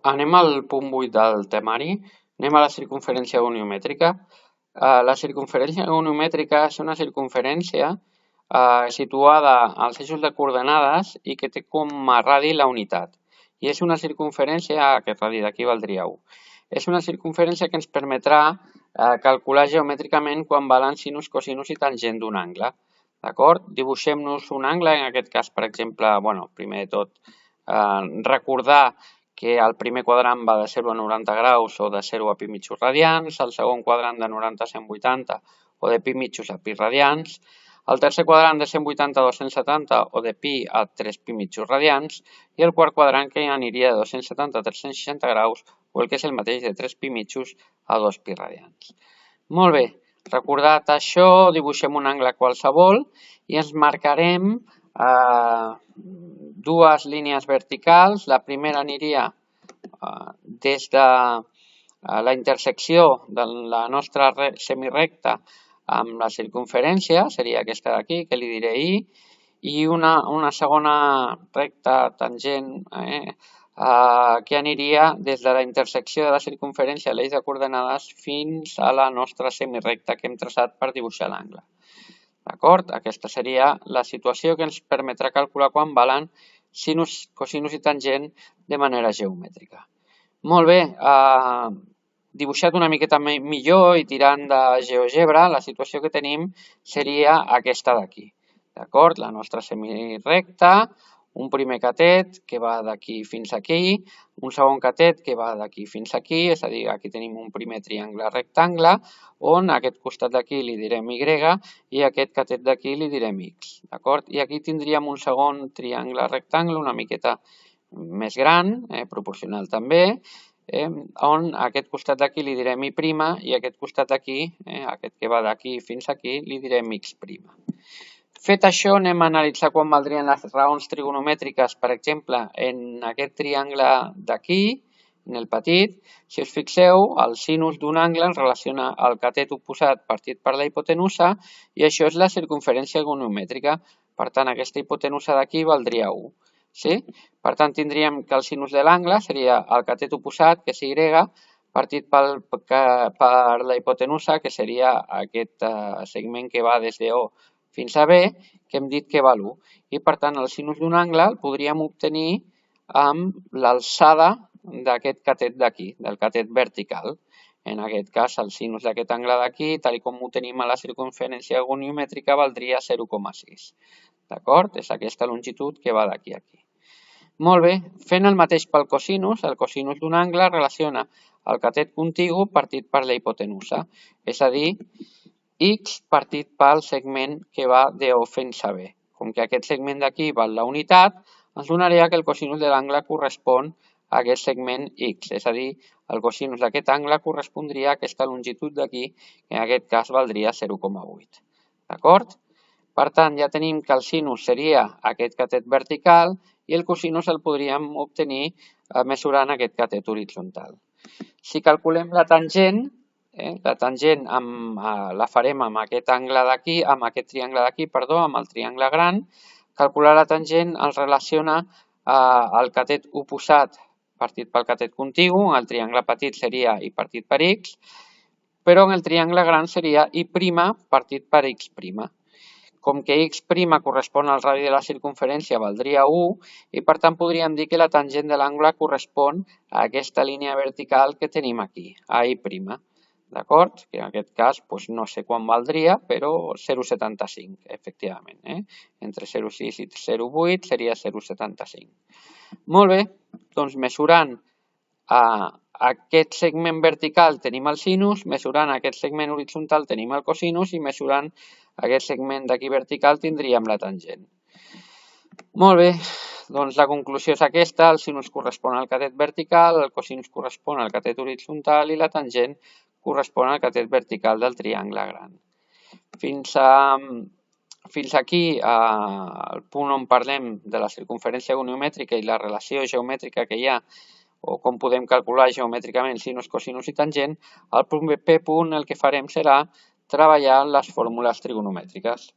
Anem al punt 8 del temari. Anem a la circunferència goniometríca. La circunferència goniometríca és una circunferència situada als eixos de coordenades i que té com a radi la unitat. I és una circunferència, aquest radi d'aquí valdria 1. És una circunferència que ens permetrà calcular geomètricament quan valen sinus, cosinus i tangent d'un angle. D'acord? Dibuixem-nos un angle, en aquest cas, per exemple, primer de tot, recordar que el primer quadrant va de 0 a 90 graus o de 0 a pi mitjos radians, el segon quadrant de 90 a 180 o de pi mitjos a pi radians, el tercer quadrant de 180 a 270 o de pi a 3 pi mitjos radians i el quart quadrant que aniria de 270 a 360 graus o el que és el mateix de 3 pi mitjos a 2 pi radians. Molt bé, recordat això, dibuixem un angle qualsevol i ens marcarem dues línies verticals. La primera aniria des de la intersecció de la nostra semirecta amb la circunferència, seria aquesta d'aquí, que li diré I, i una segona recta tangent que aniria des de la intersecció de la circunferència a l'eix de coordenades fins a la nostra semirecta que hem traçat per dibuixar l'angle. D'acord? Aquesta seria la situació que ens permetrà calcular quan valen sinus, cosinus i tangent de manera geomètrica. Molt bé, dibuixat una miqueta millor i tirant de GeoGebra, la situació que tenim seria aquesta d'aquí. D'acord? La nostra semirecta, un primer catet que va d'aquí fins aquí, un segon catet que va d'aquí fins aquí, és a dir, aquí tenim un primer triangle rectangle, on a aquest costat d'aquí li direm Y i aquest catet d'aquí li direm X. D'acord? I aquí tindríem un segon triangle rectangle una miqueta més gran, proporcional també, on a aquest costat d'aquí li direm I' i a aquest costat d'aquí, aquest que va d'aquí fins aquí, li direm X'. Fet això, anem a analitzar quan valdrien les raons trigonomètriques, per exemple, en aquest triangle d'aquí, en el petit. Si us fixeu, el sinus d'un angle en relaciona al catet oposat partit per la hipotenusa i això és la circunferència goniometríca. Per tant, aquesta hipotenusa d'aquí valdria 1. Sí? Per tant, tindríem que el sinus de l'angle seria el catet oposat, que és Y, partit per la hipotenusa, que seria aquest segment que va des de O fins a B, que hem dit que val 1. I, per tant, el sinus d'un angle el podríem obtenir amb l'alçada d'aquest catet d'aquí, del catet vertical. En aquest cas, el sinus d'aquest angle d'aquí, tal com ho tenim a la circunferència goniometríca, valdria 0,6. D'acord? És aquesta longitud que va d'aquí a aquí. Molt bé, fent el mateix pel cosinus, el cosinus d'un angle relaciona el catet contigu partit per la hipotenusa, és a dir, X partit pel segment que va de O fins a B. Com que aquest segment d'aquí val la unitat, ens donaria que el cosinus de l'angle correspon a aquest segment X, és a dir, el cosinus d'aquest angle correspondria a aquesta longitud d'aquí, que en aquest cas valdria 0,8. D'acord? Per tant, ja tenim que el sinus seria aquest catet vertical i el cosinus el podríem obtenir mesurant aquest catet horitzontal. Si calculem la tangent la farem amb aquest angle d'aquí, amb aquest triangle d'aquí, amb el triangle gran. Calcular la tangent ens relaciona el catet oposat partit pel catet contigu, el triangle petit seria I partit per X, però en el triangle gran seria I' partit per X'. Com que X' correspon al radi de la circunferència, valdria 1, i per tant podríem dir que la tangent de l'angle correspon a aquesta línia vertical que tenim aquí, a I'. D'acord? Que en aquest cas no sé quan valdria, però 0,75, efectivament. Entre 0,6 i 0,8 seria 0,75. Molt bé, doncs mesurant aquest segment vertical tenim el sinus, mesurant aquest segment horitzontal tenim el cosinus i mesurant aquest segment d'aquí vertical tindríem la tangent. Molt bé, doncs la conclusió és aquesta, el sinus correspon al catet vertical, el cosinus correspon al catet horitzontal i la tangent correspon al catet vertical del triangle gran. Fins aquí el punt on parlem de la circunferència goniometríca i la relació geomètrica que hi ha o com podem calcular geomètricament sinus, cosinus i tangent. Al proper punt el que farem serà treballar les fórmules trigonomètriques.